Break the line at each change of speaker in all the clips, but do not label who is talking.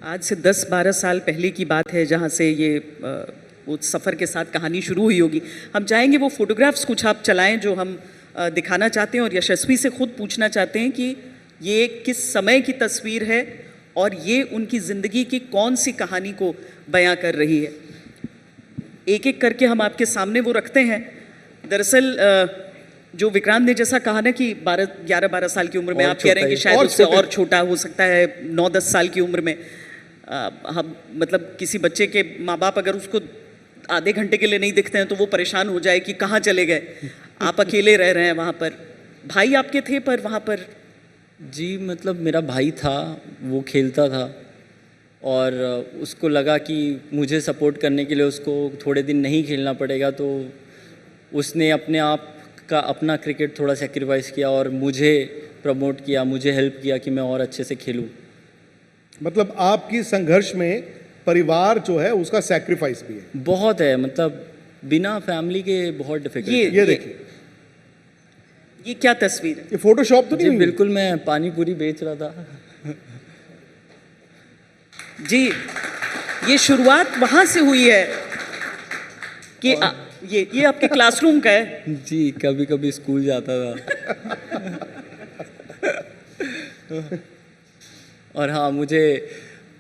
आज से 10-12 साल पहले की बात है जहाँ से ये उस सफ़र के साथ कहानी शुरू हुई होगी। हम चाहेंगे वो फोटोग्राफ्स कुछ आप चलाएं जो हम दिखाना चाहते हैं और यशस्वी से खुद पूछना चाहते हैं कि ये किस समय की तस्वीर है और ये उनकी ज़िंदगी की कौन सी कहानी को बयां कर रही है। एक एक करके हम आपके सामने वो रखते हैं। दरअसल जो विक्रांत ने जैसा कहा ना कि 11-12 साल की उम्र में, आप कह रहे हैं कि शायद उससे और छोटा हो सकता है, 9-10 साल की उम्र में हम मतलब किसी बच्चे के माँ बाप अगर उसको आधे घंटे के लिए नहीं दिखते हैं तो वो परेशान हो जाए कि कहाँ चले गए। आप अकेले रह रहे हैं वहाँ पर, भाई आपके थे पर वहाँ पर?
जी मतलब मेरा भाई था, वो खेलता था और उसको लगा कि मुझे सपोर्ट करने के लिए उसको थोड़े दिन नहीं खेलना पड़ेगा, तो उसने अपने आप का अपना क्रिकेट थोड़ा सेक्रीफाइस किया और मुझे प्रमोट किया, मुझे हेल्प किया कि मैं और अच्छे से खेलूं। मतलब
आपकी संघर्ष में परिवार जो है उसका सैक्रिफाइस भी है,
बहुत है। मतलब बिना फैमिली के बहुत डिफिकल्ट।
ये देखिए,
ये क्या तस्वीर है?
ये फोटोशॉप तो नहीं हुई?
बिल्कुल, मैं पानी पूरी बेच रहा था।
जी, ये शुरुआत वहाँ से हुई है कि ये आपके क्लासरूम का है?
जी, कभी कभी स्कूल जाता था। और हाँ, मुझे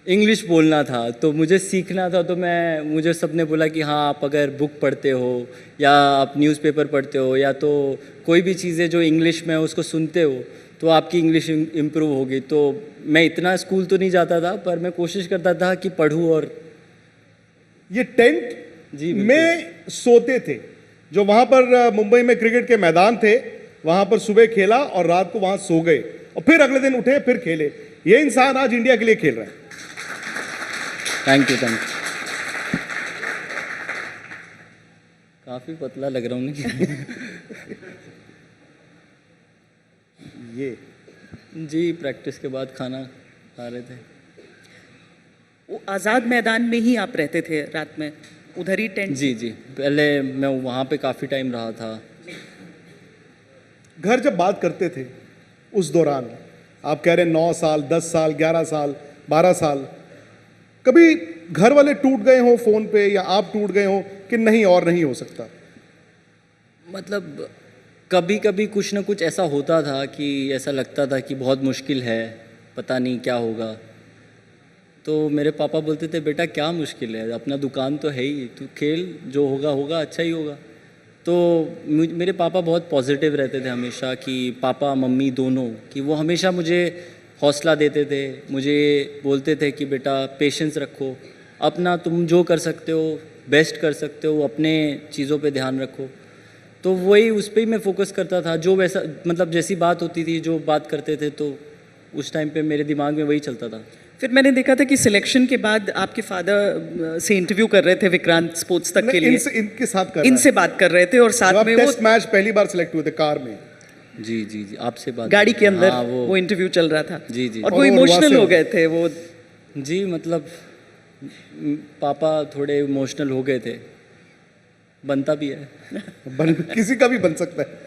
इंग्लिश बोलना था तो मुझे सीखना था, तो मुझे सबने बोला कि हाँ, आप अगर बुक पढ़ते हो या आप न्यूज़पेपर पढ़ते हो या तो कोई भी चीज़ें जो इंग्लिश में उसको सुनते हो तो आपकी इंग्लिश इम्प्रूव होगी। तो मैं इतना स्कूल तो नहीं जाता था पर मैं कोशिश करता था कि पढूं। और
ये टेंट
जी
में सोते थे, जो वहाँ पर मुंबई में क्रिकेट के मैदान थे, वहाँ पर सुबह खेला और रात को वहाँ सो गए और फिर अगले दिन उठे फिर खेले। ये इंसान आज इंडिया के लिए खेल रहा है।
Thank you. काफ़ी पतला लग रहा हूँ।
ये
जी, प्रैक्टिस के बाद खाना खा रहे थे।
वो आज़ाद मैदान में ही आप रहते थे रात में, उधर ही टेंट?
जी, पहले मैं वहाँ पे काफ़ी टाइम रहा था।
घर जब बात करते थे उस दौरान, आप कह रहे 9 साल, 10 साल, 11 साल, 12 साल, कभी घर वाले टूट गए हो फ़ोन पे या आप टूट गए हो कि नहीं और नहीं हो सकता?
मतलब कभी कभी कुछ ना कुछ ऐसा होता था कि ऐसा लगता था कि बहुत मुश्किल है, पता नहीं क्या होगा। तो मेरे पापा बोलते थे, बेटा क्या मुश्किल है, अपना दुकान तो है ही, तू खेल, जो होगा होगा, अच्छा ही होगा। तो मेरे पापा बहुत पॉजिटिव रहते थे हमेशा, कि पापा मम्मी दोनों, कि वो हमेशा मुझे हौसला देते थे, मुझे बोलते थे कि बेटा पेशेंस रखो, अपना तुम जो कर सकते हो बेस्ट कर सकते हो, अपने चीज़ों पे ध्यान रखो। तो वही उस पर ही मैं फोकस करता था, जो वैसा मतलब जैसी बात होती थी, जो बात करते थे, तो उस टाइम पे मेरे दिमाग में वही चलता था।
फिर मैंने देखा था कि सिलेक्शन के बाद आपके फादर से इंटरव्यू कर रहे थे विक्रांत स्पोर्ट्स तक के लिए।
इनके साथ
इनसे बात कर रहे थे और साथ में
टेस्ट मैच पहली बार सिलेक्ट हुए थे कार में।
जी, आपसे बात
गाड़ी के अंदर।
हाँ, वो
इंटरव्यू चल रहा था।
जी
और वो इमोशनल हो गए थे वो।
जी, मतलब पापा थोड़े इमोशनल हो गए थे, बनता भी है।
किसी का भी बन सकता है।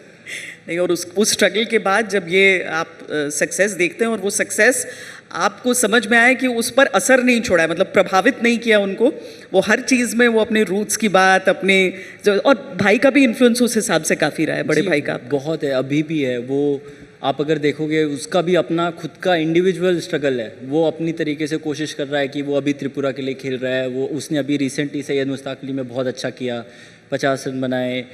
नहीं, और उस स्ट्रगल के बाद जब ये आप सक्सेस देखते हैं और वो सक्सेस आपको समझ में आया कि उस पर असर नहीं छोड़ा है, मतलब प्रभावित नहीं किया उनको, वो हर चीज़ में वो अपने रूट्स की बात, अपने और भाई का भी इन्फ्लुएंस उस हिसाब से काफ़ी रहा है, बड़े भाई का
बहुत है, अभी भी है। वो आप अगर देखोगे उसका भी अपना खुद का इंडिविजुअल स्ट्रगल है, वो अपनी तरीके से कोशिश कर रहा है कि वो अभी त्रिपुरा के लिए खेल रहा है। वो उसने अभी रिसेंटली सैयद मुश्ताक अली में बहुत अच्छा किया, 50 रन बनाए,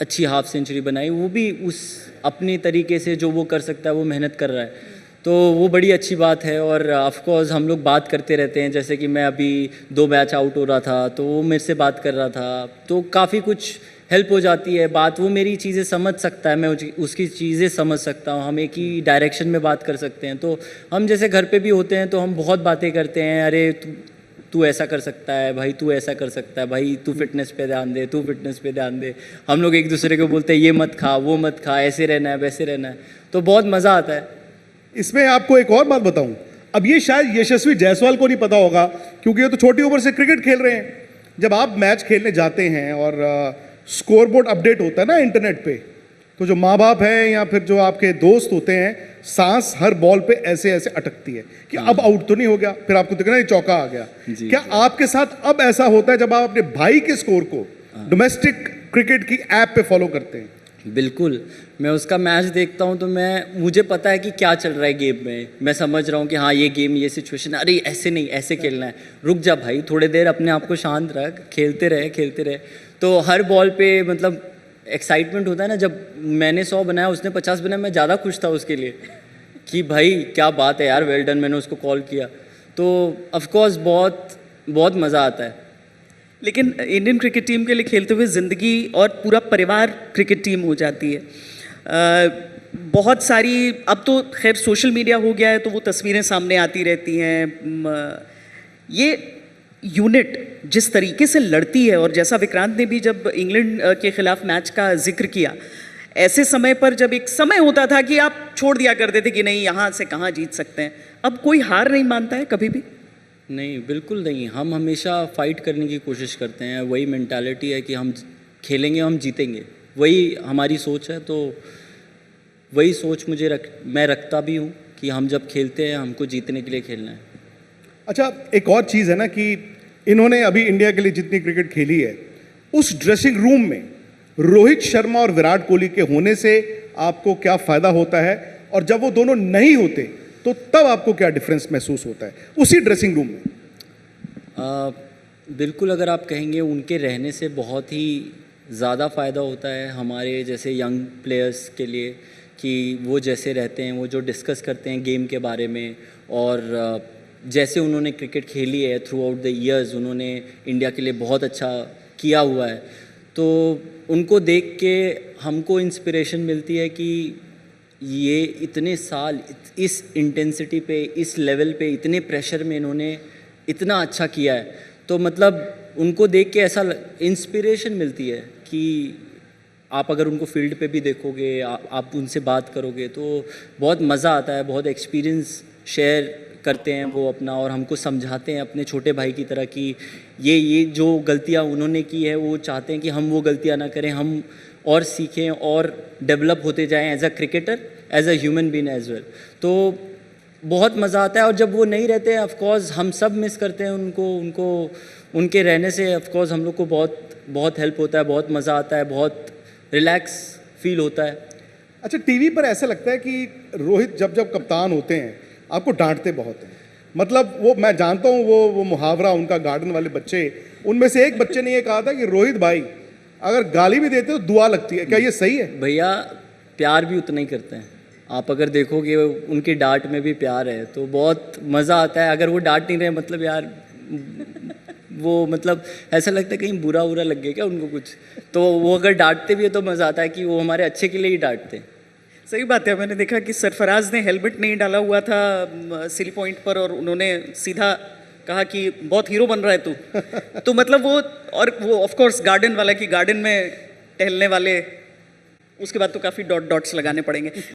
अच्छी हाफ सेंचुरी बनाई। वो भी उस अपनी तरीके से जो वो कर सकता है वो मेहनत कर रहा है, तो वो बड़ी अच्छी बात है। और ऑफकोर्स हम लोग बात करते रहते हैं, जैसे कि मैं अभी 2 मैच आउट हो रहा था तो वो मेरे से बात कर रहा था, तो काफ़ी कुछ हेल्प हो जाती है बात। वो मेरी चीज़ें समझ सकता है, मैं उसकी चीज़ें समझ सकता हूँ, हम एक ही डायरेक्शन में बात कर सकते हैं। तो हम जैसे घर पे भी होते हैं तो हम बहुत बातें करते हैं, अरे तू ऐसा कर सकता है भाई, तू ऐसा कर सकता है भाई, तू फिटनेस पे ध्यान दे, तू फिटनेस पे ध्यान दे। हम लोग एक दूसरे को बोलते हैं ये मत खा, वो मत खा, ऐसे रहना है, वैसे रहना है, तो बहुत मज़ा आता है।
इसमें आपको एक और बात बताऊं, अब ये शायद यशस्वी जायसवाल को नहीं पता होगा क्योंकि ये तो छोटी उम्र से क्रिकेट खेल रहे हैं। जब आप मैच खेलने जाते हैं और स्कोरबोर्ड अपडेट होता है ना इंटरनेट पे, तो जो माँ बाप हैं या फिर जो आपके दोस्त होते हैं, सांस हर बॉल पे ऐसे ऐसे अटकती है कि अब आउट तो नहीं हो गया, फिर आपको दिखना ये चौका आ गया।
जी।
क्या आपके साथ अब ऐसा होता है जब आप अपने भाई के स्कोर को डोमेस्टिक क्रिकेट की ऐप पे फॉलो करते हैं?
बिल्कुल, मैं उसका मैच देखता हूँ तो मुझे पता है कि क्या चल रहा है गेम में। मैं समझ रहा हूँ कि हाँ ये गेम, ये सिचुएशन, अरे ऐसे नहीं, ऐसे खेलना है, रुक जा भाई थोड़ी देर, अपने आप को शांत रख, खेलते रहे। तो हर बॉल पे मतलब एक्साइटमेंट होता है ना। जब मैंने 100 बनाया, उसने 50 बनाया, मैं ज़्यादा खुश था उसके लिए कि भाई क्या बात है यार, वेल डन, मैंने उसको कॉल किया। तो ऑफकोर्स बहुत मज़ा आता है।
लेकिन इंडियन क्रिकेट टीम के लिए खेलते हुए ज़िंदगी और पूरा परिवार क्रिकेट टीम हो जाती है। बहुत सारी, अब तो खैर सोशल मीडिया हो गया है तो वो तस्वीरें सामने आती रहती हैं। ये यूनिट जिस तरीके से लड़ती है, और जैसा विक्रांत ने भी जब इंग्लैंड के खिलाफ मैच का जिक्र किया, ऐसे समय पर जब एक समय होता था कि आप छोड़ दिया करते थे कि नहीं यहाँ से कहाँ जीत सकते हैं, अब कोई हार नहीं मानता है कभी भी?
नहीं, बिल्कुल नहीं। हम हमेशा फाइट करने की कोशिश करते हैं। वही मेंटालिटी है कि हम खेलेंगे, हम जीतेंगे, वही हमारी सोच है। तो वही सोच मैं रखता भी हूँ कि हम जब खेलते हैं हमको जीतने के लिए खेलना है।
अच्छा, एक और चीज़ है ना कि इन्होंने अभी इंडिया के लिए जितनी क्रिकेट खेली है, उस ड्रेसिंग रूम में रोहित शर्मा और विराट कोहली के होने से आपको क्या फ़ायदा होता है, और जब वो दोनों नहीं होते तो तब आपको क्या डिफरेंस महसूस होता है उसी ड्रेसिंग रूम में?
बिल्कुल, अगर आप कहेंगे उनके रहने से बहुत ही ज़्यादा फ़ायदा होता है हमारे जैसे यंग प्लेयर्स के लिए, कि वो जैसे रहते हैं, वो जो डिस्कस करते हैं गेम के बारे में, और जैसे उन्होंने क्रिकेट खेली है थ्रू आउट द ईयर्स, उन्होंने इंडिया के लिए बहुत अच्छा किया हुआ है। तो उनको देख के हमको इंस्पिरेशन मिलती है कि ये इतने साल इस इंटेंसिटी पे, इस लेवल पे, इतने प्रेशर में इन्होंने इतना अच्छा किया है। तो मतलब उनको देख के ऐसा इंस्पिरेशन मिलती है कि आप अगर उनको फील्ड पे भी देखोगे, आप उनसे बात करोगे तो बहुत मज़ा आता है। बहुत एक्सपीरियंस शेयर करते हैं वो अपना, और हमको समझाते हैं अपने छोटे भाई की तरह कि ये जो गलतियाँ उन्होंने की है, वो चाहते हैं कि हम वो गलतियाँ ना करें, हम और सीखें और डेवलप होते जाएं as a cricketer, as a human being as well. तो बहुत मज़ा आता है। और जब वो नहीं रहते हैं, ऑफकोर्स हम सब मिस करते हैं उनको उनके रहने से ऑफकोर्स हम लोग को बहुत हेल्प होता है, बहुत मज़ा आता है, बहुत रिलैक्स फील होता है।
अच्छा, टीवी पर ऐसा लगता है कि रोहित जब कप्तान होते हैं आपको डांटते बहुत हैं। मतलब वो मैं जानता हूँ, वो मुहावरा उनका, गार्डन वाले बच्चे, उनमें से एक बच्चे ने ये कहा था कि रोहित भाई अगर गाली भी देते तो दुआ लगती है। क्या ये सही है?
भैया प्यार भी उतना ही करते हैं। आप अगर देखोगे उनकी डांट में भी प्यार है, तो बहुत मज़ा आता है। अगर वो डांट नहीं रहे, मतलब यार वो मतलब ऐसा लगता है कहीं बुरा लग गया क्या उनको कुछ, तो वो अगर डांटते भी है तो मज़ा आता है कि वो हमारे अच्छे के लिए ही डांटते हैं।
सही बात है। मैंने देखा कि सरफराज ने हेलमेट नहीं डाला हुआ था सिली पॉइंट पर, और उन्होंने सीधा कहा कि बहुत हीरो बन रहा है तू। तो मतलब वो ऑफ कोर्स गार्डन वाला, कि गार्डन में टहलने वाले, उसके बाद तो काफ़ी डॉट्स लगाने पड़ेंगे।